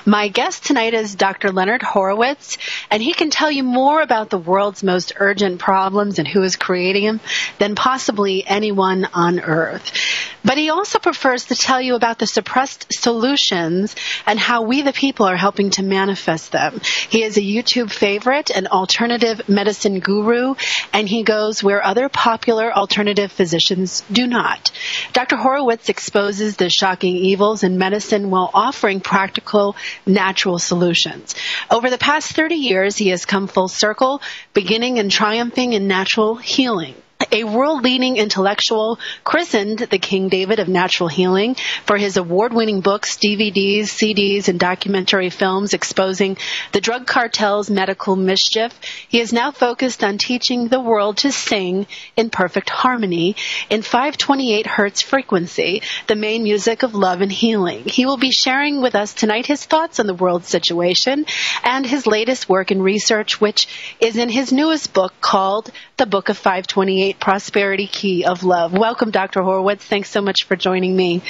My guest tonight is Dr. Leonard Horowitz, and he can tell you more about the world's most urgent problems and who is creating them than possibly anyone on Earth. But he also prefers to tell you about the suppressed solutions and how we the people are helping to manifest them. He is a YouTube favorite, an alternative medicine guru, and he goes where other popular alternative physicians do not. Dr. Horowitz exposes the shocking evils in medicine while offering practical, natural solutions. Over the past 30 years, he has come full circle, beginning and triumphing in natural healing. A world-leading intellectual, christened the King David of natural healing for his award-winning books, DVDs, CDs, and documentary films exposing the drug cartel's medical mischief, he is now focused on teaching the world to sing in perfect harmony in 528 hertz frequency, the main music of love and healing. He will be sharing with us tonight his thoughts on the world situation and his latest work and research, which is in his newest book called The Book of 528, Prosperity Key of Love. Welcome, Dr. Horowitz. Thanks so much for joining me.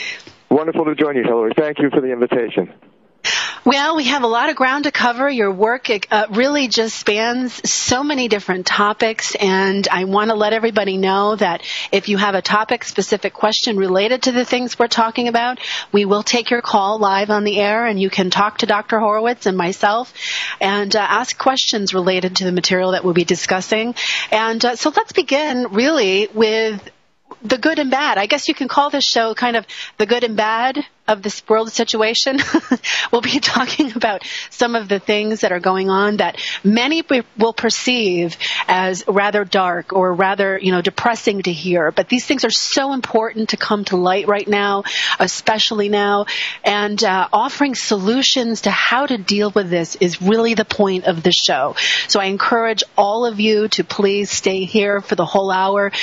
Wonderful to join you, Hillary. Thank you for the invitation. Well, we have a lot of ground to cover. Your work really just spans so many different topics, and I want to let everybody know that if you have a topic-specific question related to the things we're talking about, we will take your call live on the air, and you can talk to Dr. Horowitz and myself and ask questions related to the material that we'll be discussing. And so let's begin really with the good and bad. I guess you can call this show kind of the good and bad of this world situation. We'll be talking about some of the things that are going on that many will perceive as rather dark or rather, depressing to hear. But these things are so important to come to light right now, especially now. And offering solutions to how to deal with this is really the point of the show. So I encourage all of you to please stay here for the whole hour.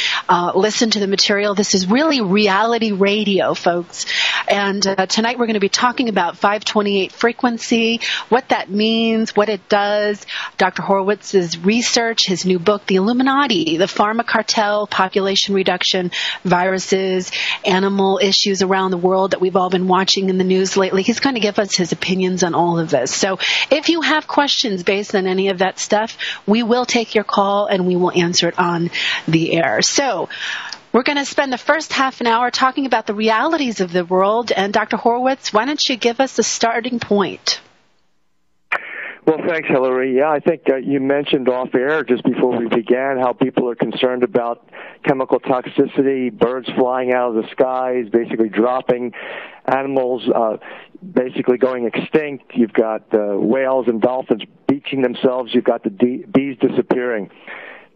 Listen to the material. This is really reality radio, folks. And tonight we're going to be talking about 528 frequency, what that means, what it does, Dr. Horowitz's research, his new book, The Illuminati, the pharma cartel, population reduction, viruses, animal issues around the world that we've all been watching in the news lately. He's going to give us his opinions on all of this. So if you have questions based on any of that stuff, we will take your call and we will answer it on the air. So we're going to spend the first half an hour talking about the realities of the world. And Dr. Horowitz, why don't you give us a starting point? Well, thanks, Hillary. Yeah, I think you mentioned off air just before we began how people are concerned about chemical toxicity, birds flying out of the skies, basically dropping, animals basically going extinct. You've got whales and dolphins beaching themselves. You've got the bees disappearing.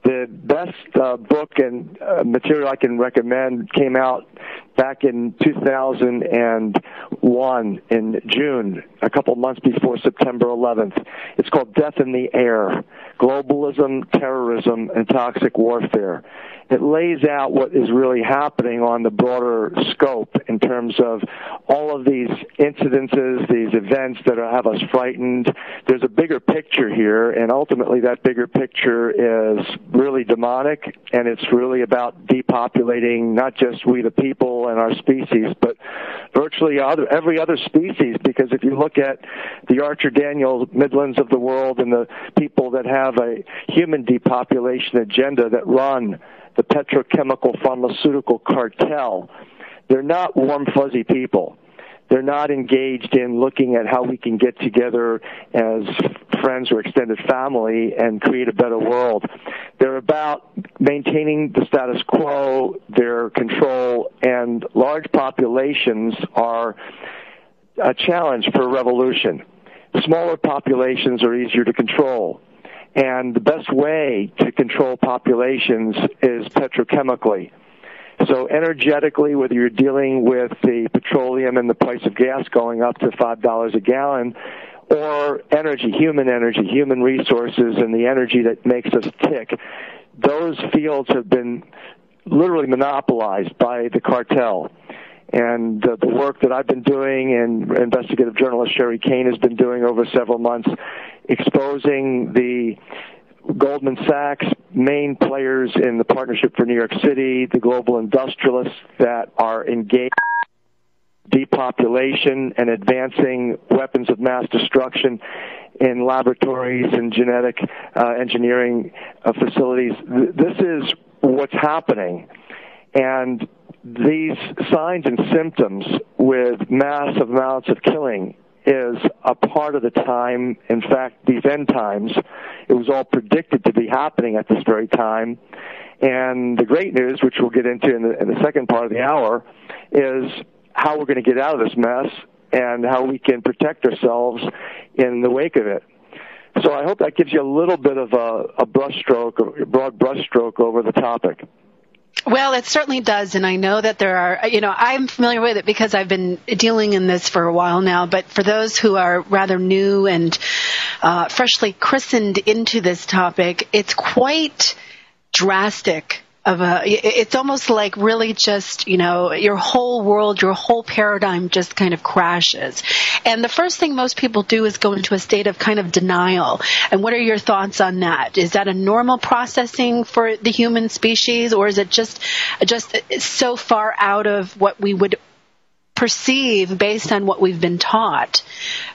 The best book and material I can recommend came out back in 2001 in June, a couple months before September 11th. It's called Death in the Air, Globalism, Terrorism, and Toxic Warfare. It lays out what is really happening on the broader scope in terms of all of these incidences, these events that have us frightened. There's a bigger picture here, and ultimately that bigger picture is really demonic, and it's really about depopulating not just we the people and our species, but virtually every other species, because if you look at the Archer Daniels Midlands of the world and the people that have a human depopulation agenda that run the petrochemical pharmaceutical cartel, they're not warm, fuzzy people. They're not engaged in looking at how we can get together as friends or extended family and create a better world. They're about maintaining the status quo, their control, and large populations are a challenge for a revolution. Smaller populations are easier to control. And the best way to control populations is petrochemically. So energetically, whether you're dealing with the petroleum and the price of gas going up to $5 a gallon, or energy, human resources, and the energy that makes us tick, those fields have been literally monopolized by the cartel. And the work that I've been doing and investigative journalist Sherry Kane has been doing over several months, exposing the Goldman Sachs main players in the Partnership for New York City, the global industrialists that are engaged depopulation and advancing weapons of mass destruction in laboratories and genetic engineering facilities. This is what's happening. And these signs and symptoms with massive amounts of killing is a part of the time. In fact, these end times, it was all predicted to be happening at this very time. And the great news, which we'll get into in the second part of the hour, is how we're going to get out of this mess and how we can protect ourselves in the wake of it. So I hope that gives you a little bit of a broad brushstroke over the topic. Well, it certainly does, and I know that there are, I'm familiar with it because I've been dealing in this for a while now, but for those who are rather new and freshly christened into this topic, it's quite drastic. It's almost like really just, your whole world, your whole paradigm just kind of crashes. And the first thing most people do is go into a state of kind of denial. And what are your thoughts on that? Is that a normal processing for the human species, or is it just so far out of what we would perceive based on what we've been taught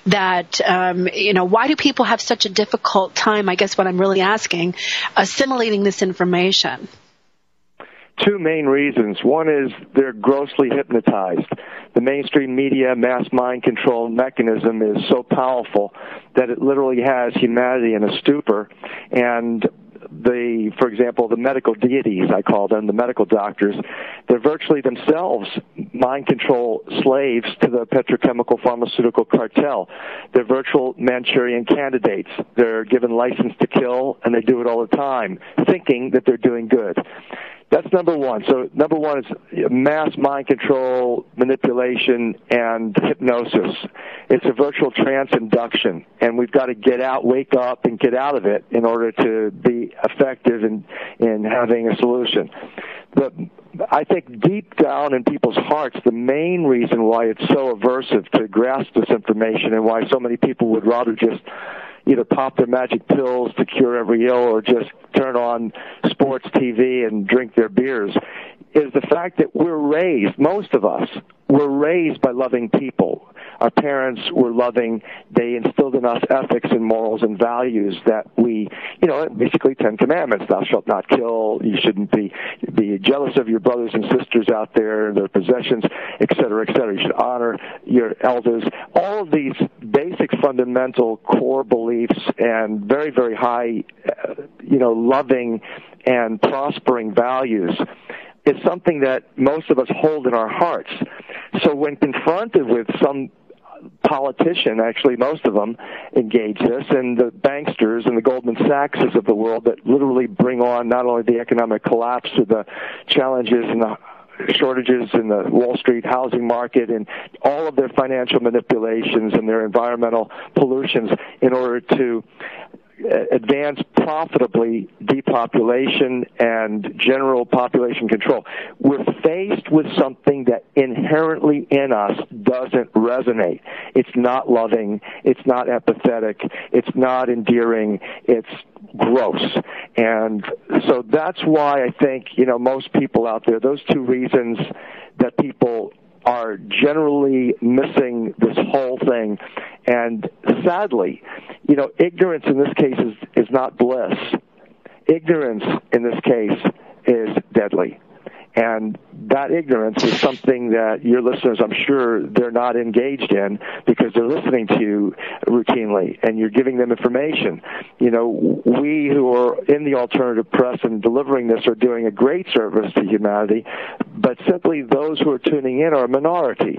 that, why do people have such a difficult time, I guess what I'm really asking, assimilating this information? Two main reasons. One is they're grossly hypnotized. The mainstream media mass mind control mechanism is so powerful that it literally has humanity in a stupor. And for example, the medical deities, I call them, the medical doctors, they're virtually themselves mind control slaves to the petrochemical pharmaceutical cartel. They're virtual Manchurian candidates. They're given license to kill, and they do it all the time, thinking that they're doing good. That's number one. So number one is mass mind control, manipulation, and hypnosis. It's a virtual trance induction, and we've got to get out, wake up, and get out of it in order to be effective in having a solution. But I think deep down in people's hearts, the main reason why it's so aversive to grasp this information and why so many people would rather just either pop their magic pills to cure every ill or just turn on sports TV and drink their beers is the fact that most of us were raised by loving people. Our parents were loving. They instilled in us ethics and morals and values that we, basically 10 commandments. Thou shalt not kill. You shouldn't be jealous of your brothers and sisters out there, their possessions, et cetera, et cetera. You should honor your elders. All of these basic fundamental core beliefs and very, very high, loving and prospering values is something that most of us hold in our hearts. So when confronted with some politician, actually most of them engage this, and the banksters and the Goldman Sachses of the world that literally bring on not only the economic collapse of the challenges and the shortages in the Wall Street housing market and all of their financial manipulations and their environmental pollutions in order to advance profitably depopulation and general population control. We're faced with something that inherently in us doesn't resonate. It's not loving. It's not empathetic. It's not endearing. It's gross. And so that's why I think, most people out there, those two reasons that people are generally missing this whole thing. And sadly, ignorance in this case is not bliss. Ignorance in this case is deadly. And that ignorance is something that your listeners, I'm sure, they're not engaged in because they're listening to you routinely and you're giving them information. We who are in the alternative press and delivering this are doing a great service to humanity, but simply those who are tuning in are a minority.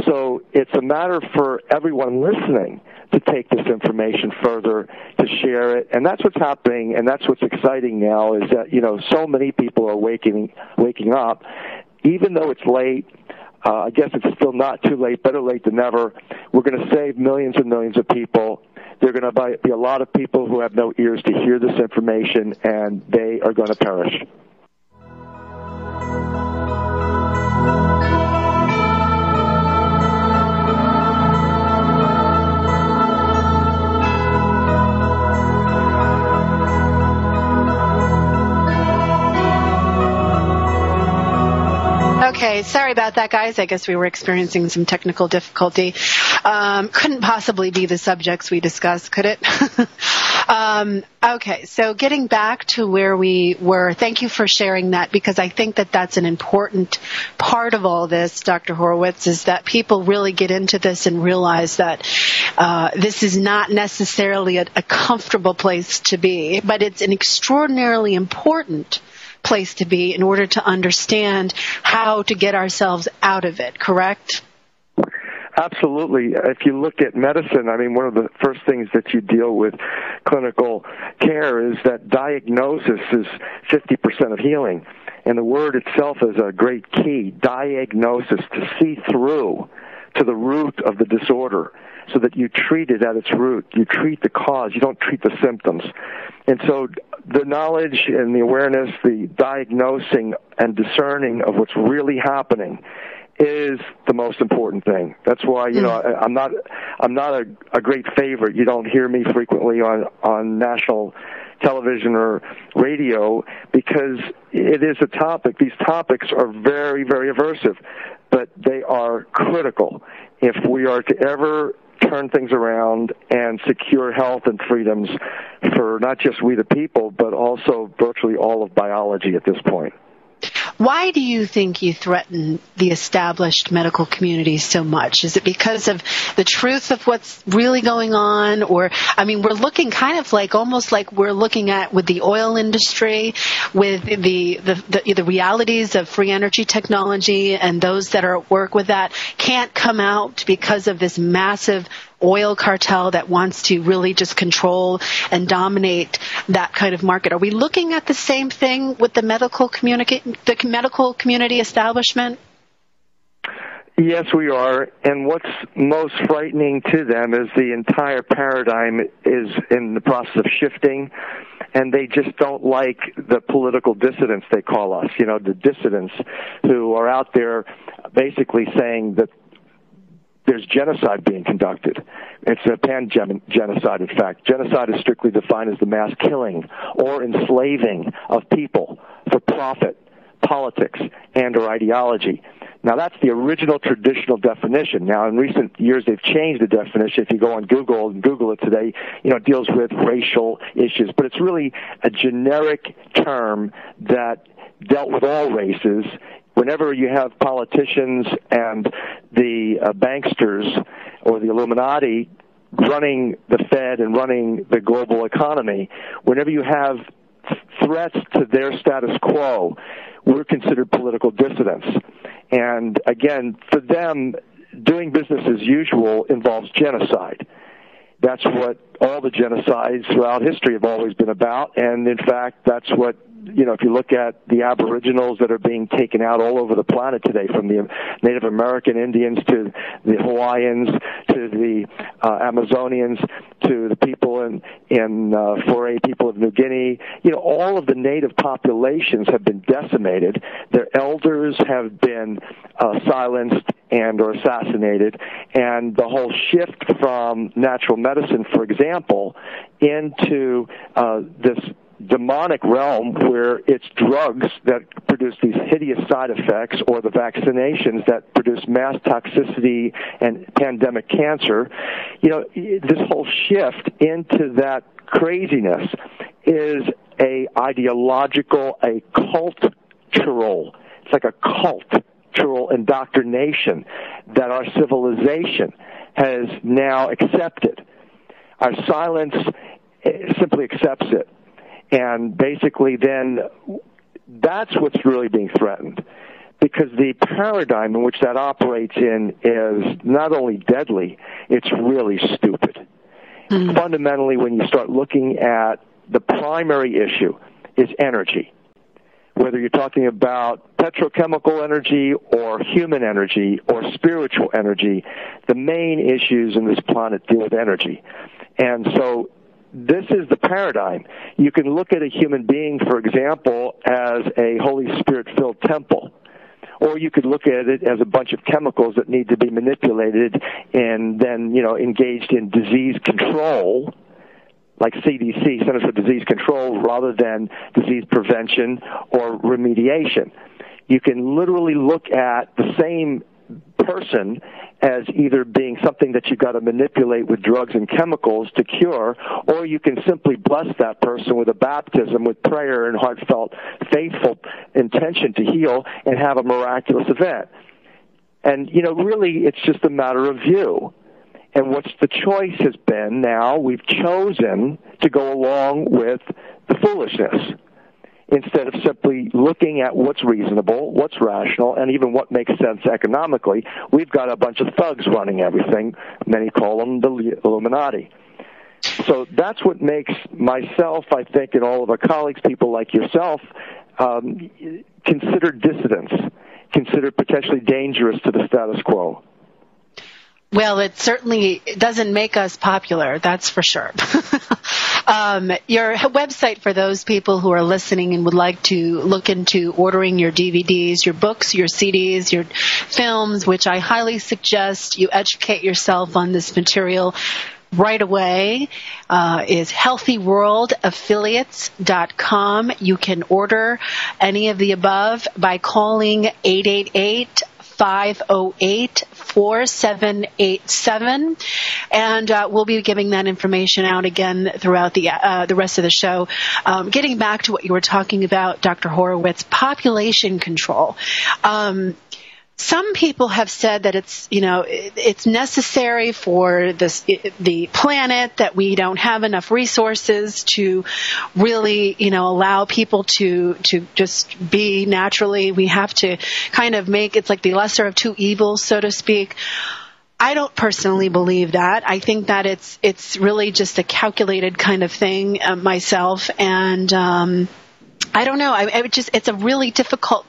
So it's a matter for everyone listening to take this information further, to share it. And that's what's happening, and that's what's exciting now is that, so many people are waking up. Even though it's late, I guess it's still not too late, better late than never. We're going to save millions and millions of people. There are going to be a lot of people who have no ears to hear this information, and they are going to perish. Okay, sorry about that, guys. I guess we were experiencing some technical difficulty. Couldn't possibly be the subjects we discussed, could it? Okay, so getting back to where we were, thank you for sharing that, because I think that that's an important part of all this, Dr. Horowitz, is that people really get into this and realize that this is not necessarily a comfortable place to be, but it's an extraordinarily important place to be in order to understand how to get ourselves out of it, correct? Absolutely. If you look at medicine, I mean, one of the first things that you deal with clinical care is that diagnosis is 50% of healing. And the word itself is a great key, diagnosis, to see through to the root of the disorder so that you treat it at its root. You treat the cause. You don't treat the symptoms. And so the knowledge and the awareness, the diagnosing and discerning of what's really happening is the most important thing. That's why, you know, I'm not a great favorite. You don't hear me frequently on national television or radio because it is a topic. These topics are very, very aversive, but they are critical if we are to ever turn things around and secure health and freedoms for not just we the people, but also virtually all of biology at this point. Why do you think you threaten the established medical community so much? Is it because of the truth of what's really going on? Or, I mean, we're looking kind of like, almost like we're looking at with the oil industry, with the realities of free energy technology, and those that are at work with that can't come out because of this massive oil cartel that wants to really just control and dominate that kind of market. Are we looking at the same thing with the medical community establishment? Yes, we are. And what's most frightening to them is the entire paradigm is in the process of shifting, and they just don't like the political dissidents, they call us, you know, the dissidents who are out there basically saying that there's genocide being conducted. It's a pan-genocide, in fact. Genocide is strictly defined as the mass killing or enslaving of people for profit, politics, and or ideology. Now, that's the original traditional definition. Now, in recent years, they've changed the definition. If you go on Google and Google it today, you know, it deals with racial issues. But it's really a generic term that dealt with all races. Whenever you have politicians and the banksters or the Illuminati running the Fed and running the global economy, whenever you have threats to their status quo, we're considered political dissidents. And again, for them, doing business as usual involves genocide. That's what all the genocides throughout history have always been about, and in fact, that's what, you know, if you look at the aboriginals that are being taken out all over the planet today, from the Native American Indians to the Hawaiians to the Amazonians to the people in foray people of New Guinea, you know, all of the native populations have been decimated. Their elders have been silenced and or assassinated, and the whole shift from natural medicine, for example, into this demonic realm where it's drugs that produce these hideous side effects or the vaccinations that produce mass toxicity and pandemic cancer. You know, this whole shift into that craziness is a ideological, a cultural, it's like a cultural indoctrination that our civilization has now accepted. Our silence simply accepts it. And basically then that's what's really being threatened, because the paradigm in which that operates in is not only deadly, it's really stupid. Mm-hmm. Fundamentally, when you start looking at the primary issue is energy. Whether you're talking about petrochemical energy or human energy or spiritual energy, the main issues in this planet deal with energy. And so this is the paradigm. You can look at a human being, for example, as a Holy Spirit-filled temple. Or you could look at it as a bunch of chemicals that need to be manipulated and then, you know, engaged in disease control, like CDC, Centers for Disease Control, rather than disease prevention or remediation. You can literally look at the same person as either being something that you've got to manipulate with drugs and chemicals to cure, or you can simply bless that person with a baptism with prayer and heartfelt, faithful intention to heal and have a miraculous event. And, really it's just a matter of view. And what's the choice has been now, we've chosen to go along with the foolishness, instead of simply looking at what's reasonable, what's rational, and even what makes sense economically. We've got a bunch of thugs running everything. Many call them the Illuminati. So that's what makes myself, I think, and all of our colleagues, people like yourself, considered dissidents, considered potentially dangerous to the status quo. Well, it certainly doesn't make us popular, that's for sure. Your website for those people who are listening and would like to look into ordering your DVDs, your books, your CDs, your films, which I highly suggest you educate yourself on this material right away, is healthyworldaffiliates.com. You can order any of the above by calling 888-508-4787, and we'll be giving that information out again throughout the rest of the show. Getting back to what you were talking about, Dr. Horowitz, population control. Some people have said that it's necessary for the planet, that we don't have enough resources to really, allow people to just be naturally. We have to kind of it's like the lesser of two evils, so to speak. I don't personally believe that. I think that it's really just a calculated kind of thing myself, and I don't know. It's a really difficult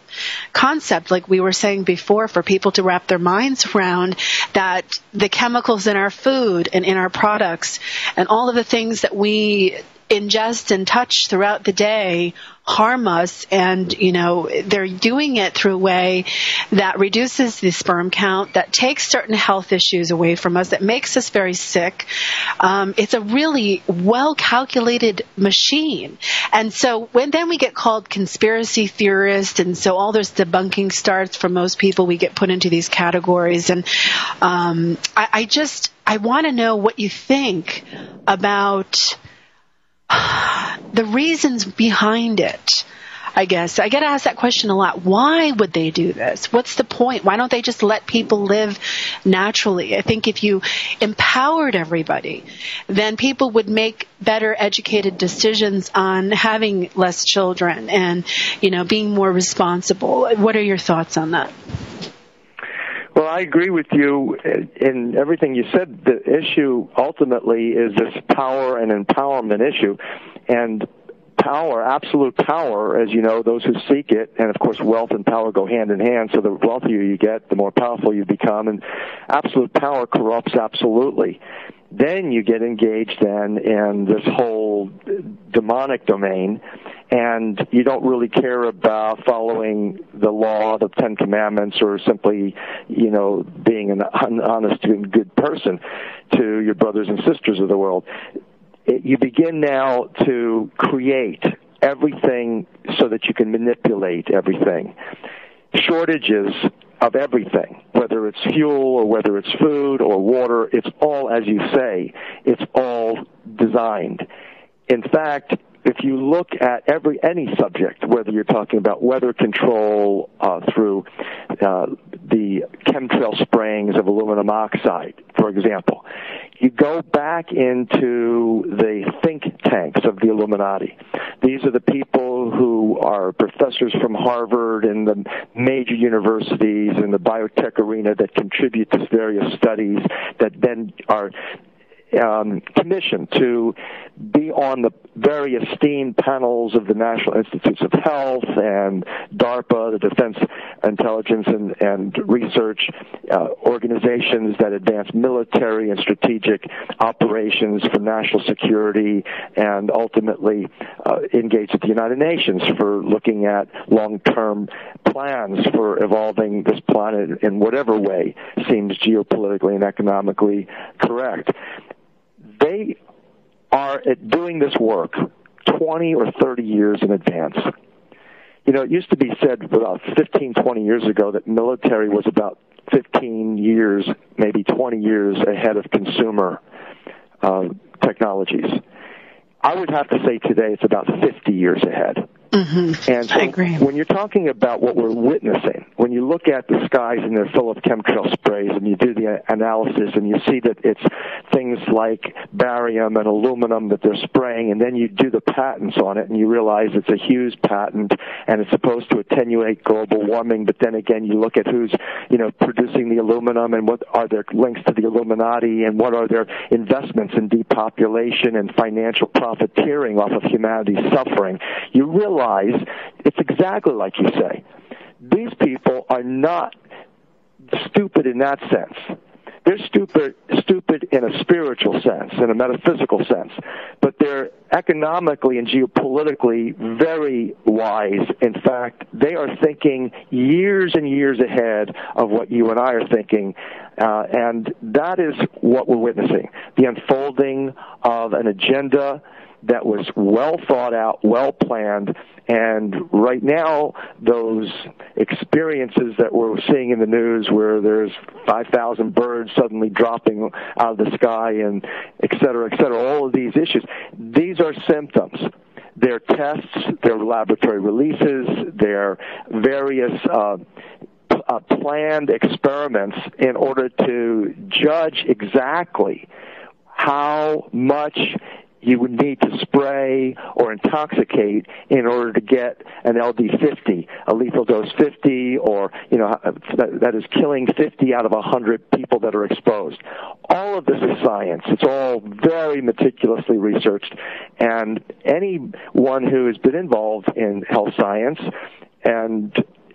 concept, like we were saying before, for people to wrap their minds around, that the chemicals in our food and in our products and all of the things that we ingest and touch throughout the day harm us, and they're doing it through a way that reduces the sperm count, that takes certain health issues away from us, that makes us very sick. It's a really well calculated machine, and so then we get called conspiracy theorists, and so all this debunking starts. For most people, we get put into these categories, and I want to know what you think about the reasons behind it. I guess I get asked that question a lot. Why would they do this? What's the point? Why don't they just let people live naturally? I think if you empowered everybody, then people would make better educated decisions on having less children and, being more responsible. What are your thoughts on that? Well, I agree with you in everything you said. The issue ultimately is this power and empowerment issue. And power, absolute power, as you know, those who seek it, and of course wealth and power go hand in hand, so the wealthier you get, the more powerful you become, and absolute power corrupts absolutely. Then you get engaged in this whole demonic domain, and you don't really care about following the law, the Ten Commandments, or simply, being an honest and good person to your brothers and sisters of the world. You begin now to create everything so that you can manipulate everything. Shortages of everything, whether it's fuel or whether it's food or water, it's all, as you say, it's all designed. In fact, if you look at any subject, whether you're talking about weather control through the chemtrail sprayings of aluminum oxide, for example, you go back into the think tanks of the Illuminati. These are the people who are professors from Harvard and the major universities in the biotech arena that contribute to various studies that then are commissioned to be on the very esteemed panels of the National Institutes of Health and DARPA, the Defense Intelligence and Research organizations that advance military and strategic operations for national security, and ultimately engage with the United Nations for looking at long-term plans for evolving this planet in whatever way seems geopolitically and economically correct. They are doing this work 20 or 30 years in advance. it used to be said about 15, 20 years ago that military was about 15 years, maybe 20 years ahead of consumer technologies. I would have to say today it's about 50 years ahead. Mm-hmm. And so I agree. When you're talking about what we're witnessing, when you look at the skies and they're full of chemtrail sprays and you do the analysis and you see that it's things like barium and aluminum that they're spraying, and then you do the patents on it and you realize it's a Hughes patent and it's supposed to attenuate global warming, but then again you look at who's, producing the aluminum and what are their links to the Illuminati and what are their investments in depopulation and financial profiteering off of humanity's suffering, you realize it's exactly like you say. These people are not stupid in that sense. They're stupid in a spiritual sense, in a metaphysical sense, but they're economically and geopolitically very wise. In fact, they are thinking years and years ahead of what you and I are thinking, and that is what we're witnessing, the unfolding of an agenda that was well thought out, well planned, and right now those experiences that we're seeing in the news where there's 5,000 birds suddenly dropping out of the sky and et cetera, all of these issues, these are symptoms. They're tests, they're laboratory releases, they're various planned experiments in order to judge exactly how much you would need to spray or intoxicate in order to get an LD50, a lethal dose 50, or, that is killing 50 out of 100 people that are exposed. All of this is science. It's all very meticulously researched, and anyone who has been involved in health science and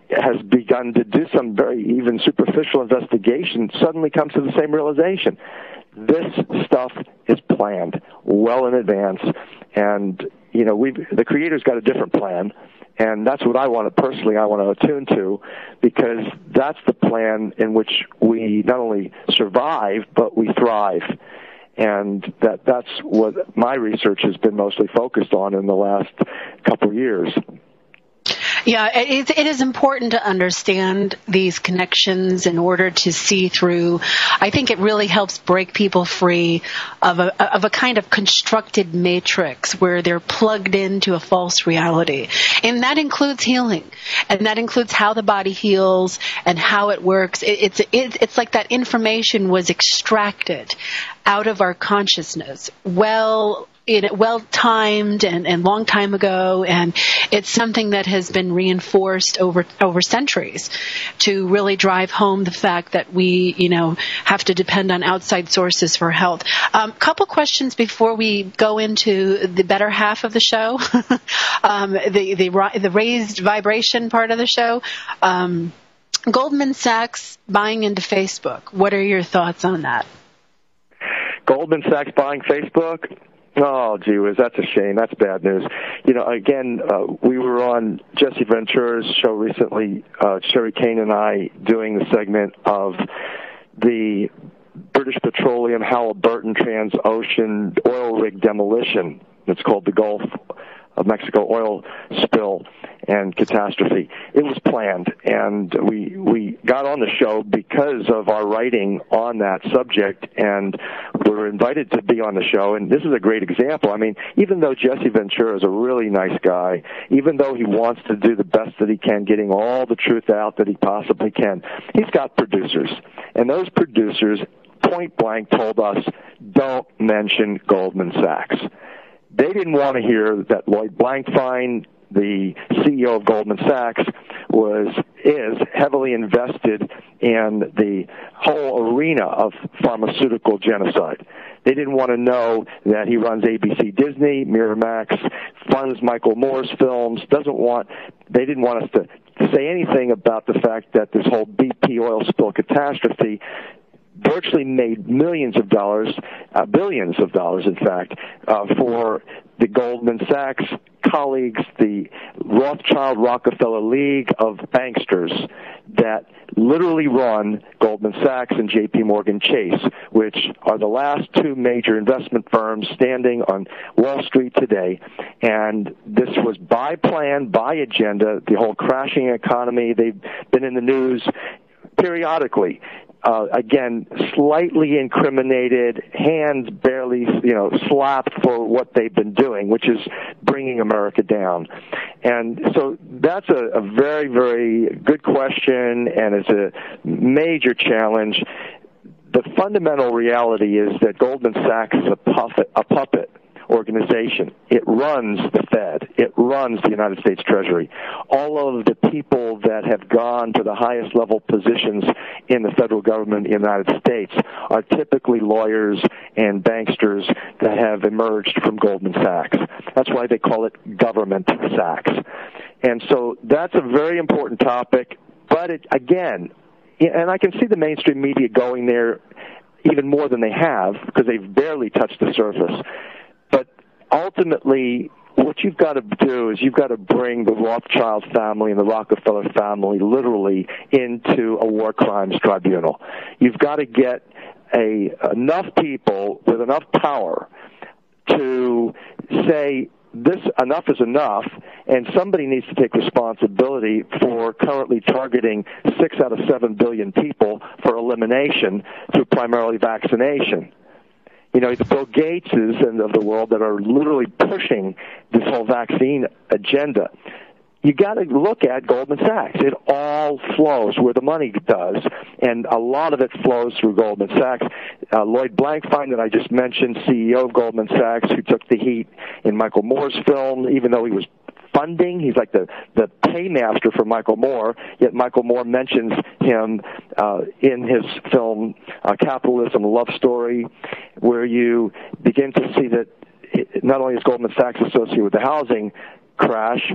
has begun to do some very even superficial investigation suddenly comes to the same realization. This stuff is planned well in advance, and the creator's got a different plan, and that's what I want to attune to, because that's the plan in which we not only survive but we thrive, and that's what my research has been mostly focused on in the last couple of years. Yeah, it is important to understand these connections in order to see through. I think it really helps break people free of a kind of constructed matrix where they're plugged into a false reality. And that includes healing. And that includes how the body heals and how it works. It's like that information was extracted out of our consciousness well-timed and long time ago, and it's something that has been reinforced over centuries to really drive home the fact that we, have to depend on outside sources for health. Couple questions before we go into the better half of the show, the raised vibration part of the show. Goldman Sachs buying into Facebook. What are your thoughts on that? Goldman Sachs buying Facebook? Oh, gee whiz, that's a shame. That's bad news. We were on Jesse Ventura's show recently, Sherry Kane and I, doing the segment of the British Petroleum Halliburton Transocean oil rig demolition. It's called the Gulf of Mexico oil spill and catastrophe. It was planned, and we got on the show because of our writing on that subject, and we were invited to be on the show, and this is a great example. I mean, even though Jesse Ventura is a really nice guy, even though he wants to do the best that he can, getting all the truth out that he possibly can, he's got producers, and those producers point blank told us, don't mention Goldman Sachs. They didn't want to hear that Lloyd Blankfein, the CEO of Goldman Sachs, is heavily invested in the whole arena of pharmaceutical genocide. They didn't want to know that he runs ABC Disney, Miramax, funds Michael Moore's films, they didn't want us to say anything about the fact that this whole BP oil spill catastrophe virtually made millions of dollars, billions of dollars, in fact, for the Goldman Sachs colleagues, the Rothschild Rockefeller League of banksters that literally run Goldman Sachs and J.P. Morgan Chase, which are the last two major investment firms standing on Wall Street today. And this was by plan, by agenda, the whole crashing economy. They've been in the news periodically. Again, slightly incriminated, hands barely, slapped for what they've been doing, which is bringing America down. And so that's a very, very good question, and it's a major challenge. The fundamental reality is that Goldman Sachs is a puppet organization. It runs the Fed. It runs the United States Treasury. All of the people that have gone to the highest level positions in the federal government in the United States are typically lawyers and banksters that have emerged from Goldman Sachs. That's why they call it government Sachs. And so that's a very important topic, but again, and I can see the mainstream media going there even more than they have because they've barely touched the surface. But ultimately, what you've got to do is you've got to bring the Rothschild family and the Rockefeller family literally into a war crimes tribunal. You've got to get enough people with enough power to say this enough is enough, and somebody needs to take responsibility for currently targeting 6 out of 7 billion people for elimination through primarily vaccination. The Bill Gateses of the world that are literally pushing this whole vaccine agenda. You got to look at Goldman Sachs. It all flows where the money does, and a lot of it flows through Goldman Sachs. Lloyd Blankfein, that I just mentioned, CEO of Goldman Sachs, who took the heat in Michael Moore's film, even though he was funding. He's like the paymaster for Michael Moore, yet Michael Moore mentions him in his film Capitalism, a Love Story, where you begin to see that not only is Goldman Sachs associated with the housing crash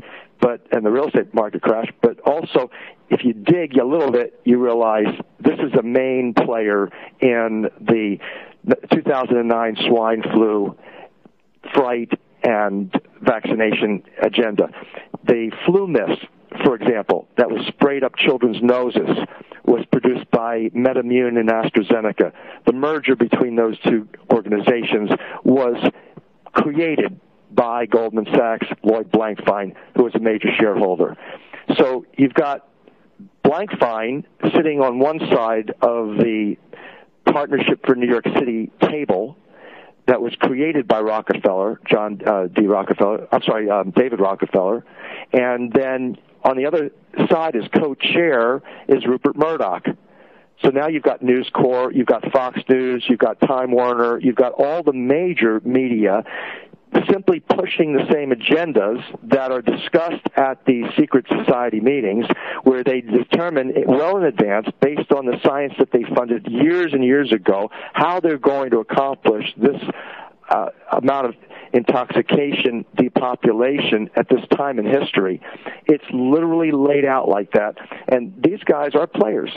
and the real estate market crash, but also if you dig a little bit, you realize this is a main player in the 2009 swine flu fright and vaccination agenda. The flu mist, for example, that was sprayed up children's noses was produced by MedImmune and AstraZeneca. The merger between those two organizations was created by Goldman Sachs, Lloyd Blankfein, who was a major shareholder. So you've got Blankfein sitting on one side of the Partnership for New York City table that was created by Rockefeller, David Rockefeller, and then on the other side, as co-chair, is Rupert Murdoch. So now you've got News Corp, you've got Fox News, you've got Time Warner, you've got all the major media simply pushing the same agendas that are discussed at the secret society meetings, where they determine well in advance, based on the science that they funded years and years ago, how they're going to accomplish this amount of intoxication, depopulation at this time in history. It's literally laid out like that, and these guys are players.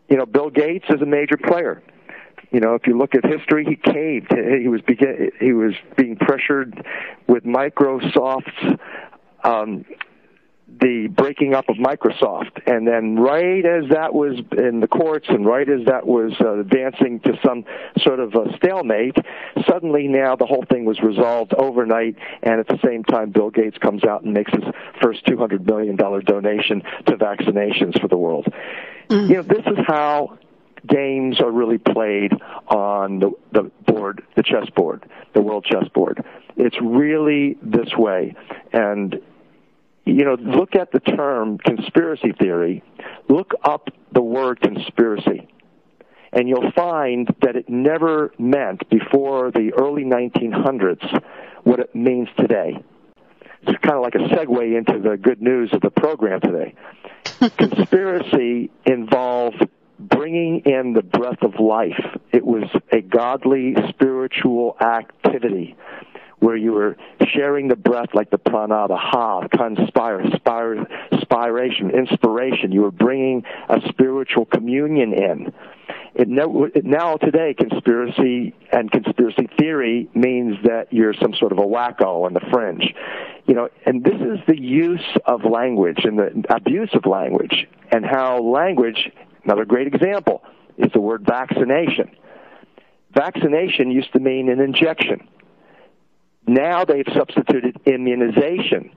Bill Gates is a major player. If you look at history, he caved. He was being pressured with Microsoft's the breaking up of Microsoft, and then right as that was in the courts and right as that was advancing to some sort of a stalemate, suddenly now the whole thing was resolved overnight, and at the same time Bill Gates comes out and makes his first $200 million donation to vaccinations for the world. This is how games are really played on the board, the chessboard, the world chessboard. It's really this way. And, look at the term conspiracy theory. Look up the word conspiracy. And you'll find that it never meant before the early 1900s what it means today. It's kind of like a segue into the good news of the program today. Conspiracy involved bringing in the breath of life. It was a godly, spiritual activity where you were sharing the breath like the prana, the ha, inspiration. You were bringing a spiritual communion in. Now today, conspiracy and conspiracy theory means that you're some sort of a wacko on the fringe. And this is the use of language and the abuse of language, and how language, another great example, is the word vaccination. Vaccination used to mean an injection. Now they've substituted immunization.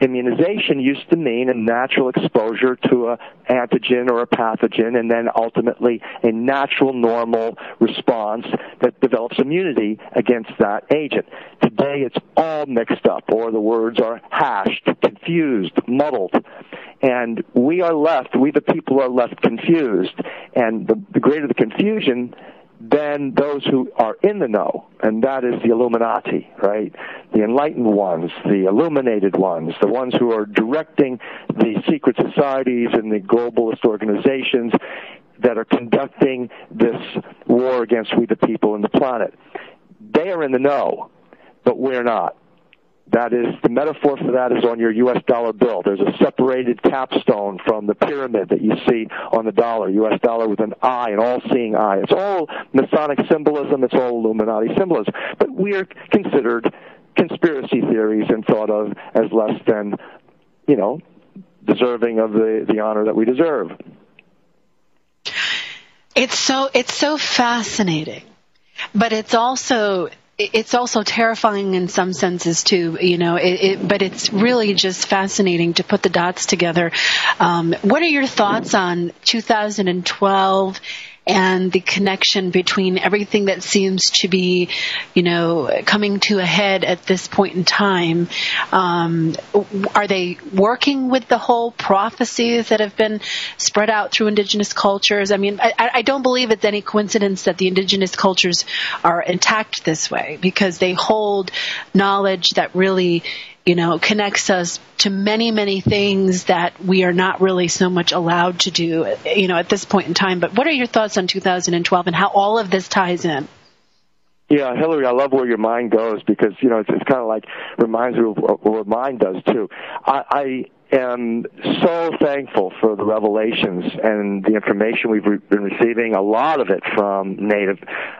Immunization used to mean a natural exposure to an antigen or a pathogen, and then ultimately a natural, normal response that develops immunity against that agent. Today it's all mixed up, or the words are hashed, confused, muddled. And we the people are left confused. And the greater the confusion, then those who are in the know, and that is the Illuminati, right? The enlightened ones, the illuminated ones, the ones who are directing the secret societies and the globalist organizations that are conducting this war against we the people and the planet. They are in the know, but we're not. That is, the metaphor for that is on your U.S. dollar bill. There's a separated capstone from the pyramid that you see on the dollar, U.S. dollar with an eye, an all-seeing eye. It's all Masonic symbolism. It's all Illuminati symbolism. But we're considered conspiracy theories and thought of as less than, deserving of the honor that we deserve. It's so fascinating, but it's also terrifying in some senses too, but it's really just fascinating to put the dots together. What are your thoughts on 2012 and the connection between everything that seems to be, coming to a head at this point in time? Are they working with the whole prophecies that have been spread out through indigenous cultures? I mean, I don't believe it's any coincidence that the indigenous cultures are intact this way, because they hold knowledge that really, connects us to many, many things that we are not really so much allowed to do, at this point in time. But what are your thoughts on 2012 and how all of this ties in? Yeah, Hillary, I love where your mind goes, because, it's kind of like, reminds me of what mine does too. I am so thankful for the revelations and the information we've been receiving, a lot of it from native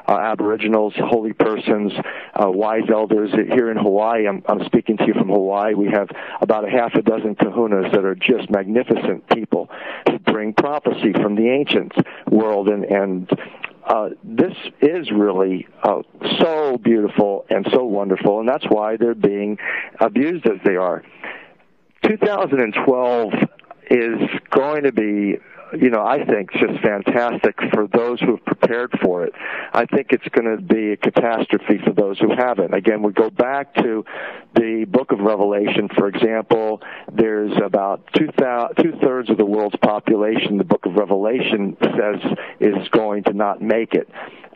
aboriginals, holy persons, wise elders. Here in Hawaii, I'm speaking to you from Hawaii, we have about a half a dozen kahunas that are just magnificent people who bring prophecy from the ancient world, and this is really so beautiful and so wonderful, and that's why they're being abused as they are. 2012 is going to be, I think, just fantastic for those who have prepared for it. I think it's going to be a catastrophe for those who haven't. Again, we go back to the book of Revelation, for example. There's about two-thirds of the world's population, the book of Revelation says, is going to not make it.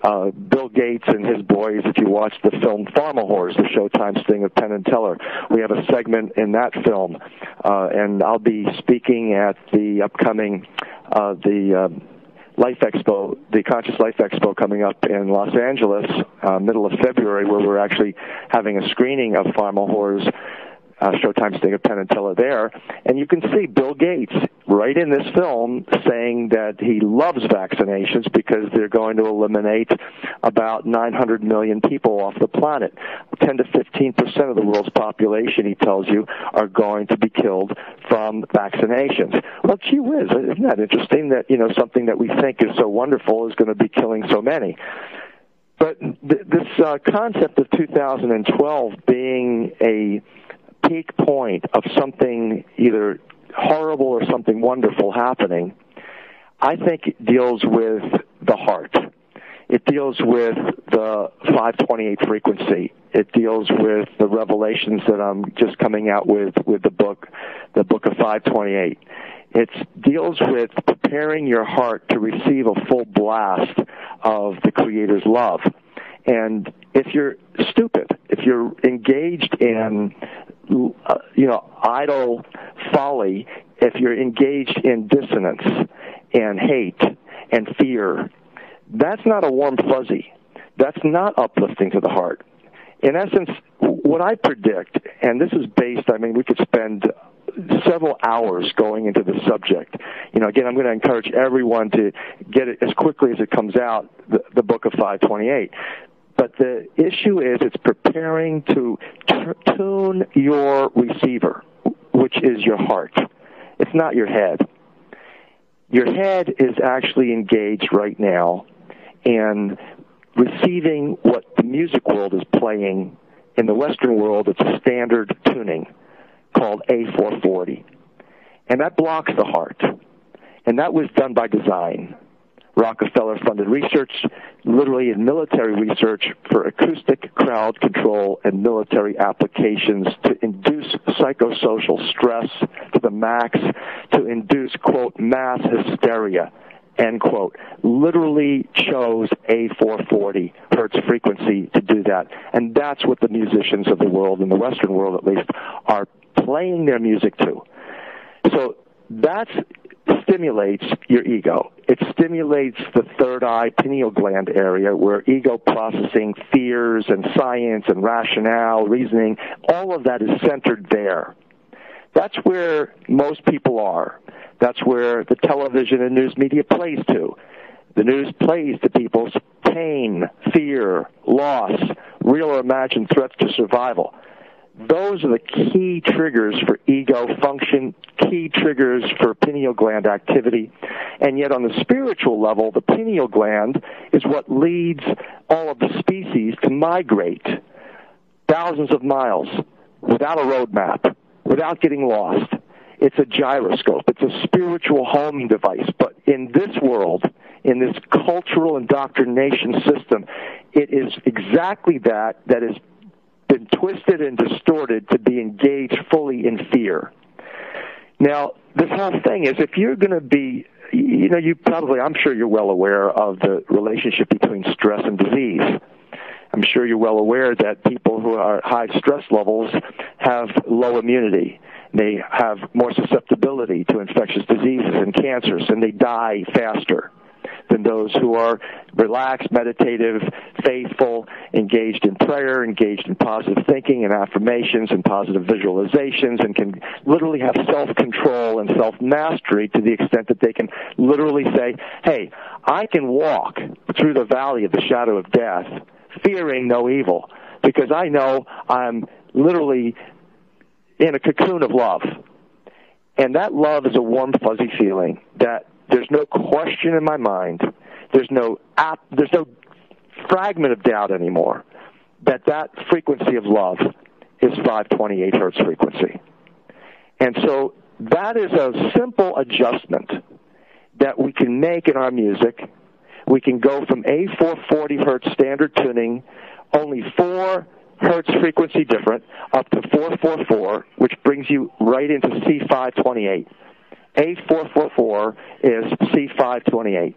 Bill Gates and his boys, if you watch the film Pharmahores, the Showtime sting of Penn and Teller, we have a segment in that film, and I'll be speaking at the upcoming the Life Expo, the Conscious Life Expo coming up in Los Angeles, middle of February, where we're actually having a screening of Pharmahores, Showtime sting of Penn and Teller there, and you can see Bill Gates right in this film saying that he loves vaccinations because they're going to eliminate about 900 million people off the planet. 10 to 15% of the world's population, he tells you, are going to be killed from vaccinations. Well, gee whiz, isn't that interesting that, something that we think is so wonderful is going to be killing so many? But this concept of 2012 being a peak point of something either horrible or something wonderful happening, I think it deals with the heart. It deals with the 528 frequency. It deals with the revelations that I'm just coming out with the book of 528. It deals with preparing your heart to receive a full blast of the Creator's love. And if you're stupid, if you're engaged in idle folly, if you're engaged in dissonance and hate and fear, that's not a warm fuzzy. That's not uplifting to the heart. In essence, what I predict, and this is based, I mean, we could spend several hours going into the subject. Again, I'm going to encourage everyone to get it as quickly as it comes out, the book of 528. But the issue is it's preparing to tune your receiver, which is your heart. It's not your head. Your head is actually engaged right now in receiving what the music world is playing. In the Western world, it's a standard tuning called A440. And that blocks the heart. And that was done by design. Rockefeller-funded research, literally in military research for acoustic crowd control and military applications to induce psychosocial stress to the max, to induce, quote, mass hysteria, end quote. Literally chose a 440 hertz frequency to do that. And that's what the musicians of the world, in the Western world at least, are playing their music to. So that stimulates your ego. It stimulates the third eye pineal gland area where ego processing, fears and science and rationale, reasoning, all of that is centered there. That's where most people are. That's where the television and news media plays to. The news plays to people's pain, fear, loss, real or imagined threats to survival. Those are the key triggers for ego function, key triggers for pineal gland activity. And yet on the spiritual level, the pineal gland is what leads all of the species to migrate thousands of miles without a roadmap, without getting lost. It's a gyroscope. It's a spiritual homing device. But in this world, in this cultural indoctrination system, it is exactly that has been twisted and distorted to be engaged fully in fear. Now, this whole thing is, if you're going to be, I'm sure you're well aware of the relationship between stress and disease. I'm sure you're well aware that people who are high stress levels have low immunity. They have more susceptibility to infectious diseases and cancers, and they die faster than those who are relaxed, meditative, faithful, engaged in prayer, engaged in positive thinking and affirmations and positive visualizations, and can literally have self-control and self-mastery to the extent that they can literally say, hey, I can walk through the valley of the shadow of death fearing no evil because I know I'm literally in a cocoon of love. And that love is a warm, fuzzy feeling that there's no question in my mind, there's no fragment of doubt anymore that frequency of love is 528 hertz frequency. And so that is a simple adjustment that we can make in our music. We can go from A440 hertz standard tuning, only 4 hertz frequency different, up to 444, which brings you right into C528. A444 is C528.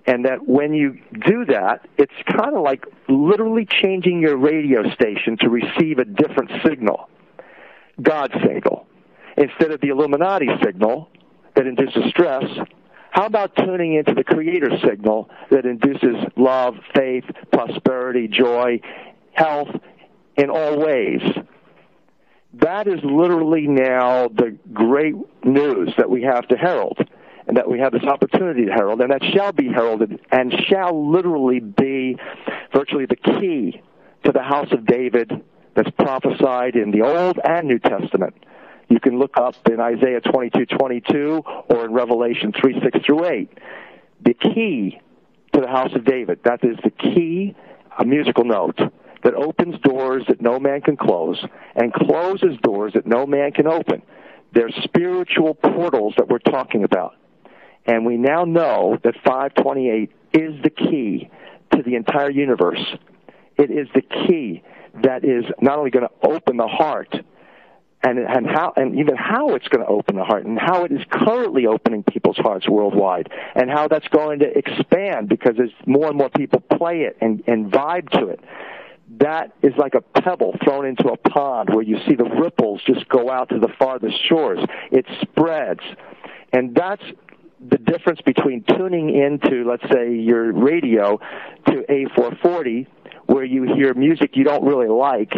And that when you do that, it's kind of like literally changing your radio station to receive a different signal, God signal. Instead of the Illuminati signal that induces stress, how about tuning into the Creator signal that induces love, faith, prosperity, joy, health in all ways? That is literally now the great news that we have to herald, and that we have this opportunity to herald, and that shall be heralded and shall literally be virtually the key to the house of David that's prophesied in the Old and New Testament. You can look up in Isaiah 22:22 or in Revelation 3:6 through 8. The key to the house of David, that is the key, a musical note, that opens doors that no man can close and closes doors that no man can open. They're spiritual portals that we're talking about. And we now know that 528 is the key to the entire universe. It is the key that is not only going to open the heart, and even how it's going to open the heart, and how it is currently opening people's hearts worldwide, and how that's going to expand because as more and more people play it and vibe to it. That is like a pebble thrown into a pond where you see the ripples just go out to the farthest shores. It spreads. And that's the difference between tuning into, let's say, your radio to A440, where you hear music you don't really like,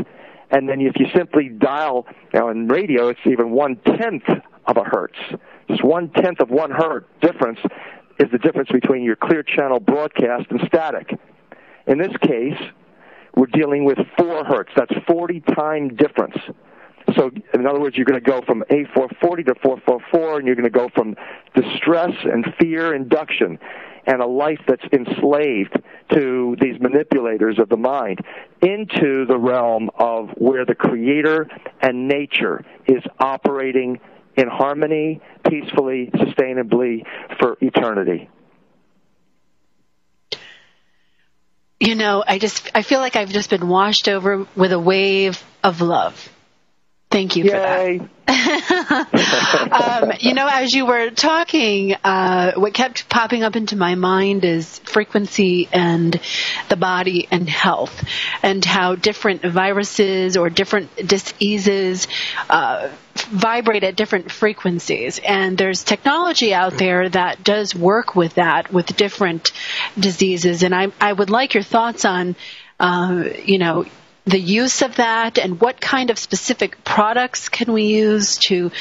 And then if you simply dial, now in radio it's even 1/10 of a hertz. Just 1/10 of 1 hertz difference is the difference between your clear channel broadcast and static. In this case, we're dealing with 4 hertz. That's 40-time difference. So, in other words, you're going to go from A440 to 444, and you're going to go from distress and fear induction and a life that's enslaved to these manipulators of the mind into the realm of where the Creator and nature is operating in harmony, peacefully, sustainably for eternity. You know, I feel like I've just been washed over with a wave of love. Thank you for that. You know, as you were talking, what kept popping up into my mind is frequency and the body and health, and how different viruses or different diseases vibrate at different frequencies. And there's technology out there that does work with that, with different diseases. And I would like your thoughts on, you know, the use of that, and what kind of specific products can we use to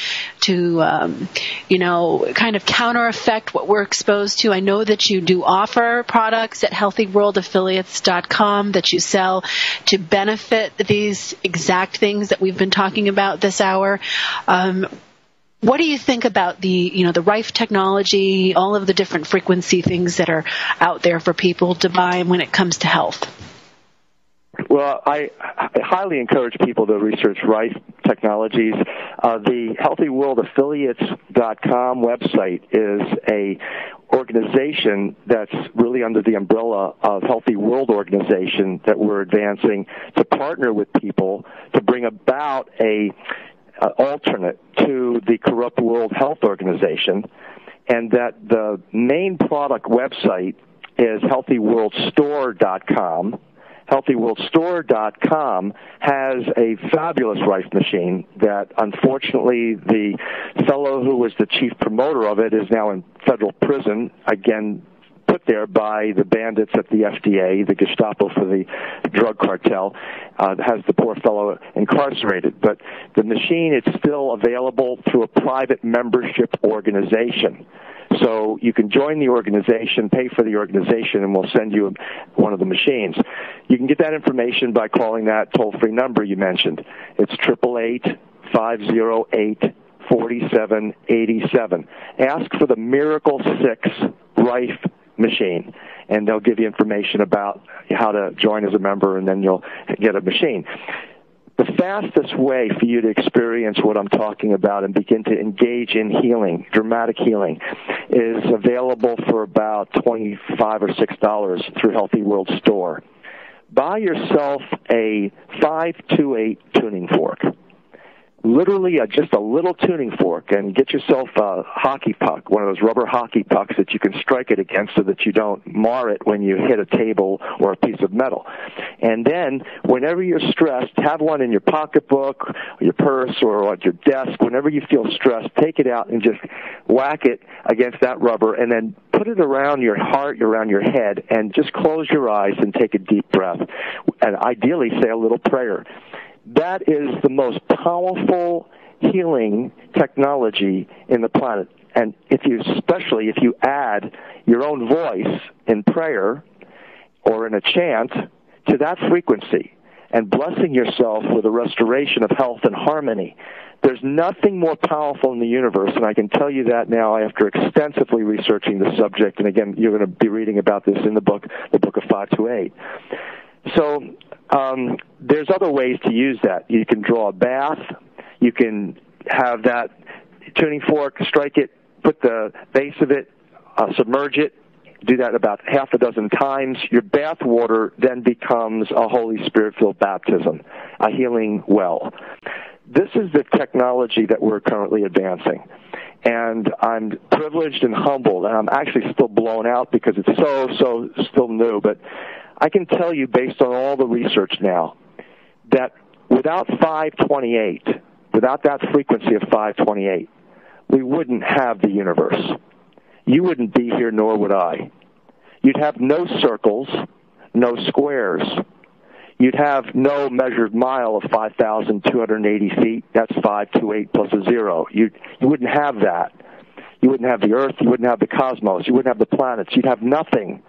you know, kind of counter effect what we're exposed to. I know that you do offer products at healthyworldaffiliates.com that you sell to benefit these exact things that we've been talking about this hour. What do you think about the, you know, the Rife technology, all of the different frequency things that are out there for people to buy when it comes to health? Well, I highly encourage people to research Wright Technologies. The healthyworldaffiliates.com website is a organization that's really under the umbrella of Healthy World Organization that we're advancing to partner with people to bring about a alternate to the corrupt World Health Organization, and that the main product website is healthyworldstore.com. HealthyWorldStore.com has a fabulous Rife machine that, unfortunately, the fellow who was the chief promoter of it is now in federal prison, again put there by the bandits at the FDA, the Gestapo for the drug cartel, has the poor fellow incarcerated. But the machine is still available through a private membership organization. So you can join the organization, pay for the organization, and we'll send you one of the machines. You can get that information by calling that toll-free number you mentioned. It's 888-508-4787. Ask for the Miracle 6 Rife machine, and they'll give you information about how to join as a member, and then you'll get a machine. The fastest way for you to experience what I'm talking about and begin to engage in healing, dramatic healing, is available for about $25 or $6 through Healthy World Store. Buy yourself a 528 tuning fork. Literally just a little tuning fork, and get yourself a hockey puck, one of those rubber hockey pucks that you can strike it against so that you don't mar it when you hit a table or a piece of metal. And then, whenever you're stressed, have one in your pocketbook, or your purse, or at your desk. Whenever you feel stressed, take it out and just whack it against that rubber, and then put it around your heart, around your head, and just close your eyes and take a deep breath. And ideally, say a little prayer. That is the most powerful healing technology in the planet. And especially if you add your own voice in prayer or in a chant to that frequency and blessing yourself with a restoration of health and harmony, there's nothing more powerful in the universe, and I can tell you that now after extensively researching the subject. And again, you're going to be reading about this in the book of 528. So there's other ways to use that. You can draw a bath. You can have that tuning fork, strike it, put the base of it, submerge it, do that about half a dozen times. Your bath water then becomes a Holy Spirit-filled baptism, a healing well. This is the technology that we're currently advancing. And I'm privileged and humbled, and I'm actually still blown out because it's so still new, but I can tell you, based on all the research now, that without 528, without that frequency of 528, we wouldn't have the universe. You wouldn't be here, nor would I. You'd have no circles, no squares. you'd have no measured mile of 5,280 feet. That's 528 plus a zero. You wouldn't have that. You wouldn't have the Earth. You wouldn't have the cosmos. You wouldn't have the planets. You'd have nothing.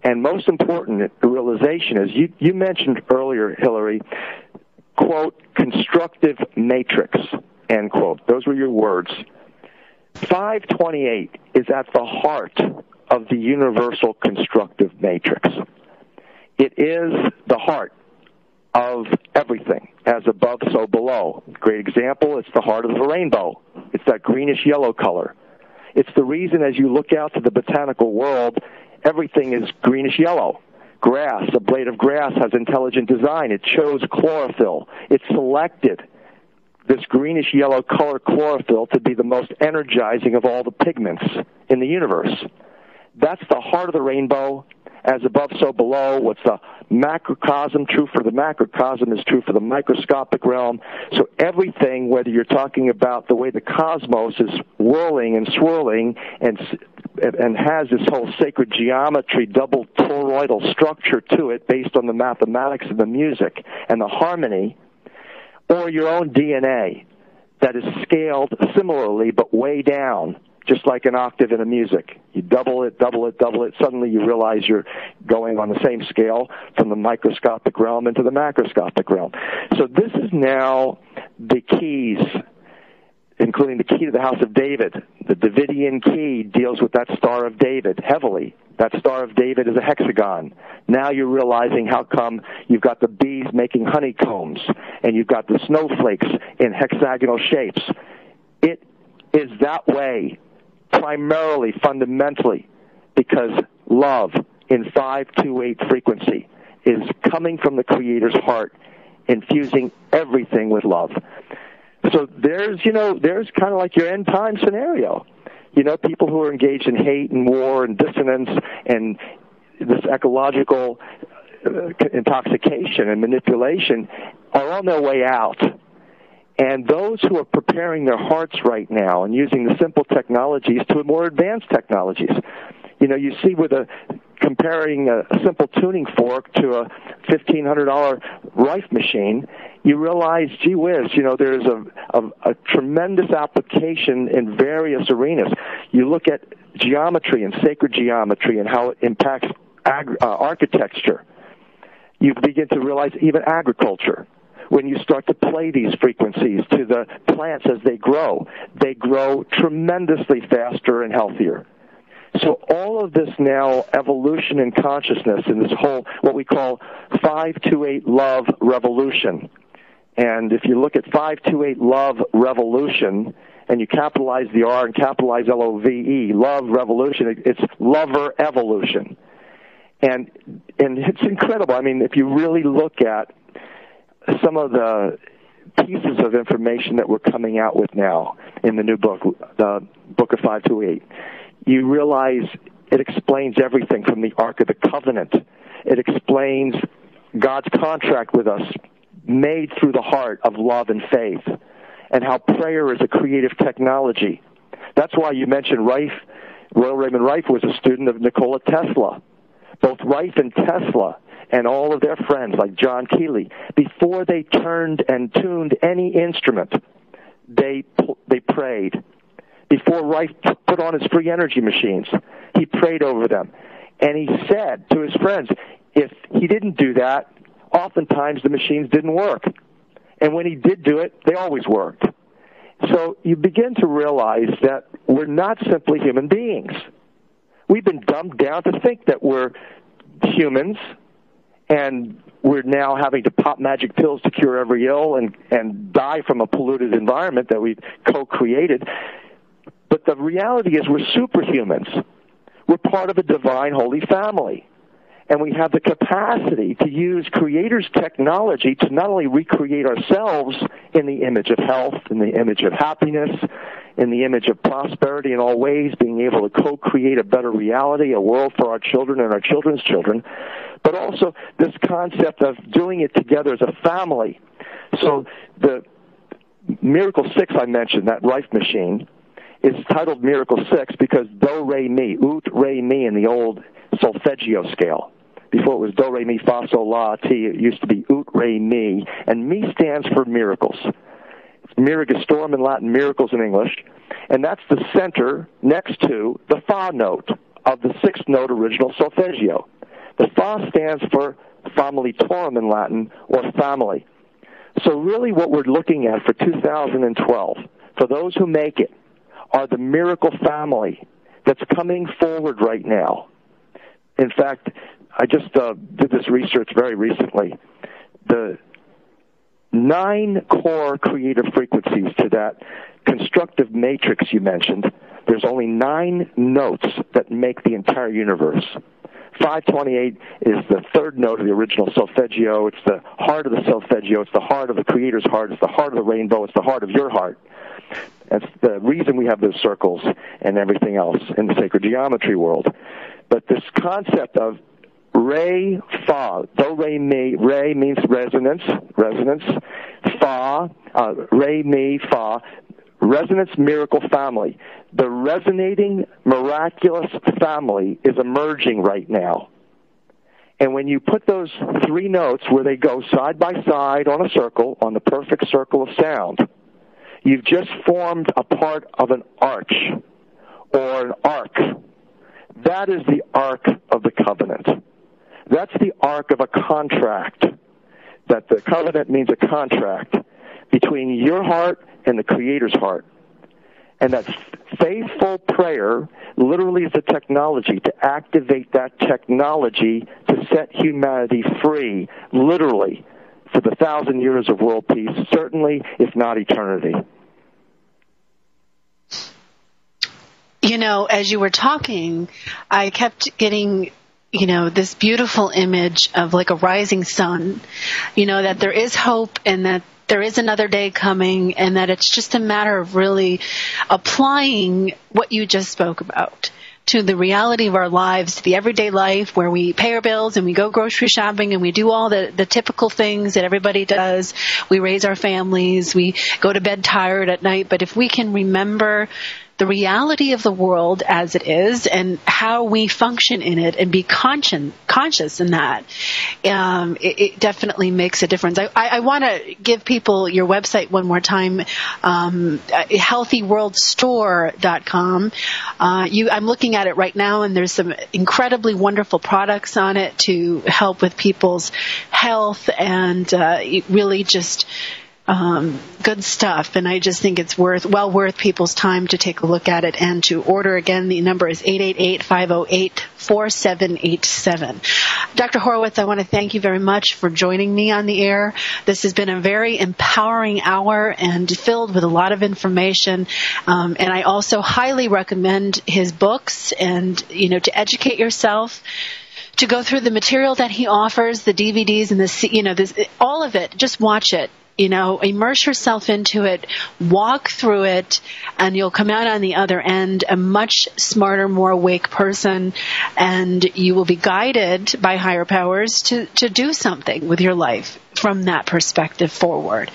And most important, the realization is, you mentioned earlier, Hillary, quote, constructive matrix, end quote. Those were your words. 528 is at the heart of the universal constructive matrix. It is the heart of everything, as above, so below. Great example, it's the heart of the rainbow. It's that greenish-yellow color. It's the reason as you look out to the botanical world, everything is greenish-yellow. Grass, a blade of grass has intelligent design. It chose chlorophyll. It selected this greenish-yellow color chlorophyll to be the most energizing of all the pigments in the universe. That's the heart of the rainbow. As above, so below. What's the macrocosm true for the macrocosm is true for the microscopic realm. So everything, whether you're talking about the way the cosmos is whirling and swirling and has this whole sacred geometry, double toroidal structure to it based on the mathematics and the music and the harmony, or your own DNA that is scaled similarly but way down, just like an octave in a music. You double it, double it, double it. Suddenly you realize you're going on the same scale from the microscopic realm into the macroscopic realm. So this is now the keys, including the key to the house of David. The Davidian key deals with that Star of David heavily. That Star of David is a hexagon. Now you're realizing how come you've got the bees making honeycombs and you've got the snowflakes in hexagonal shapes. It is that way primarily, fundamentally, because love in 528 frequency is coming from the Creator's heart, infusing everything with love. So there's kind of like your end time scenario. People who are engaged in hate and war and dissonance and this ecological intoxication and manipulation are on their way out. And those who are preparing their hearts right now and using the simple technologies to more advanced technologies, you see with comparing a simple tuning fork to a $1,500 Wright machine, you realize, gee whiz, there's a tremendous application in various arenas. You look at geometry and sacred geometry and how it impacts architecture. You begin to realize even agriculture. When you start to play these frequencies to the plants as they grow tremendously faster and healthier. So all of this now evolution in consciousness and this whole, what we call 528 love revolution. And if you look at 528 love revolution, and you capitalize the R and capitalize LOVE, love revolution, it's lover evolution. And it's incredible. I mean, if you really look at some of the pieces of information that we're coming out with now in the new book, the Book of 528, you realize it explains everything from the Ark of the Covenant. It explains God's contract with us made through the heart of love and faith, and how prayer is a creative technology. That's why you mentioned Wright. Royal Raymond Wright was a student of Nikola Tesla. Both Wright and Tesla and all of their friends, like John Keeley, before they turned and tuned any instrument, they prayed. Before Wright put on his free energy machines, he prayed over them. And he said to his friends, if he didn't do that, oftentimes the machines didn't work. And when he did do it, they always worked. So you begin to realize that we're not simply human beings. We've been dumbed down to think that we're humans, and we're now having to pop magic pills to cure every ill and die from a polluted environment that we've co-created. But the reality is we're superhumans. We're part of a divine holy family. And we have the capacity to use Creator's technology to not only recreate ourselves in the image of health, in the image of happiness, in the image of prosperity in all ways, being able to co-create a better reality, a world for our children and our children's children, but also this concept of doing it together as a family. So the Miracle 6 I mentioned, that Wright machine, is titled Miracle 6 because do, re, mi, ut, re, mi in the old solfeggio scale. Before it was do, re, mi, fa, sol, la, ti, it used to be ut, re, mi, and mi stands for miracles. Miracles, storm in Latin, miracles in English, and that's the center next to the fa note of the sixth note original solfeggio. The fa stands for familitorum in Latin, or family. So really what we're looking at for 2012, for those who make it, are the miracle family that's coming forward right now. In fact, I just did this research very recently. The 9 core creative frequencies to that constructive matrix you mentioned, there's only 9 notes that make the entire universe. 528 is the third note of the original solfeggio. It's the heart of the solfeggio. It's the heart of the creator's heart. It's the heart of the rainbow. It's the heart of your heart. That's the reason we have those circles and everything else in the sacred geometry world. But this concept of re, fa, do, re, mi, re means resonance, fa, re, mi, fa, resonance, miracle, family. The resonating, miraculous family is emerging right now. And when you put those 3 notes where they go side by side on a circle, on the perfect circle of sound, you've just formed a part of an arch or an arc. That is the arc of the covenant. That's the arc of a contract. That the covenant means a contract between your heart and the Creator's heart. And that faithful prayer literally is the technology to activate that technology to set humanity free, literally, for the 1,000 years of world peace, certainly, if not eternity. You know, as you were talking, I kept getting, this beautiful image of like a rising sun, that there is hope and that there is another day coming, and that it's just a matter of really applying what you just spoke about to the reality of our lives, to the everyday life where we pay our bills and we go grocery shopping and we do all the typical things that everybody does. We raise our families, we go to bed tired at night. But if we can remember the reality of the world as it is and how we function in it and be conscious in that, it definitely makes a difference. I want to give people your website one more time, healthyworldstore.com. I'm looking at it right now, and there's some incredibly wonderful products on it to help with people's health and really just good stuff, and I just think it's well worth people's time to take a look at it and to order. Again, the number is 888-508-4787. Dr. Horowitz, I want to thank you very much for joining me on the air. This has been a very empowering hour and filled with a lot of information, and I also highly recommend his books and, to educate yourself, to go through the material that he offers, the DVDs and all of it. Just watch it. Immerse yourself into it, walk through it, and you'll come out on the other end a much smarter, more awake person, and you will be guided by higher powers to do something with your life from that perspective forward.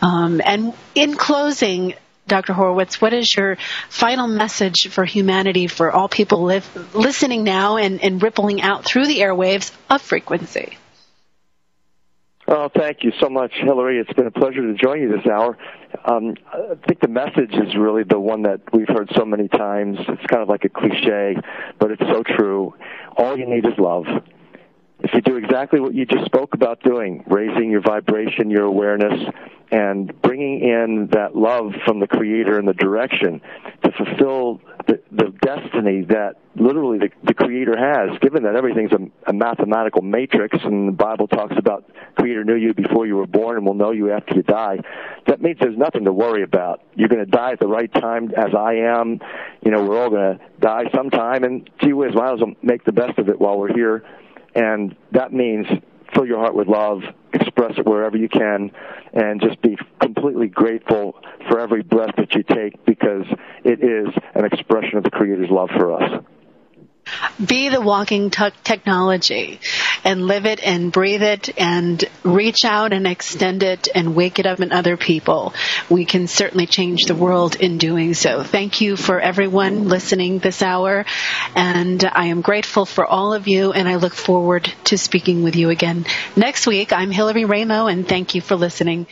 And in closing, Dr. Horowitz, what is your final message for humanity, for all people listening now and rippling out through the airwaves of frequency? Oh, thank you so much, Hillary. It's been a pleasure to join you this hour. I think the message is really the one that we've heard so many times. It's kind of like a cliche, but it's so true. All you need is love. If you do exactly what you just spoke about doing, raising your vibration, your awareness, and bringing in that love from the Creator and the direction to fulfill the destiny that literally the Creator has, given that everything's a mathematical matrix, and the Bible talks about Creator knew you before you were born and will know you after you die. That means there's nothing to worry about. You're going to die at the right time, as I am. We're all going to die sometime, and gee whiz, might as well make the best of it while we're here. And that means fill your heart with love, express it wherever you can, and just be completely grateful for every breath that you take, because it is an expression of the Creator's love for us. Be the walking technology and live it and breathe it and reach out and extend it and wake it up in other people. We can certainly change the world in doing so. Thank you for everyone listening this hour, and I am grateful for all of you, and I look forward to speaking with you again next week. I'm Hillary Raimo, and thank you for listening.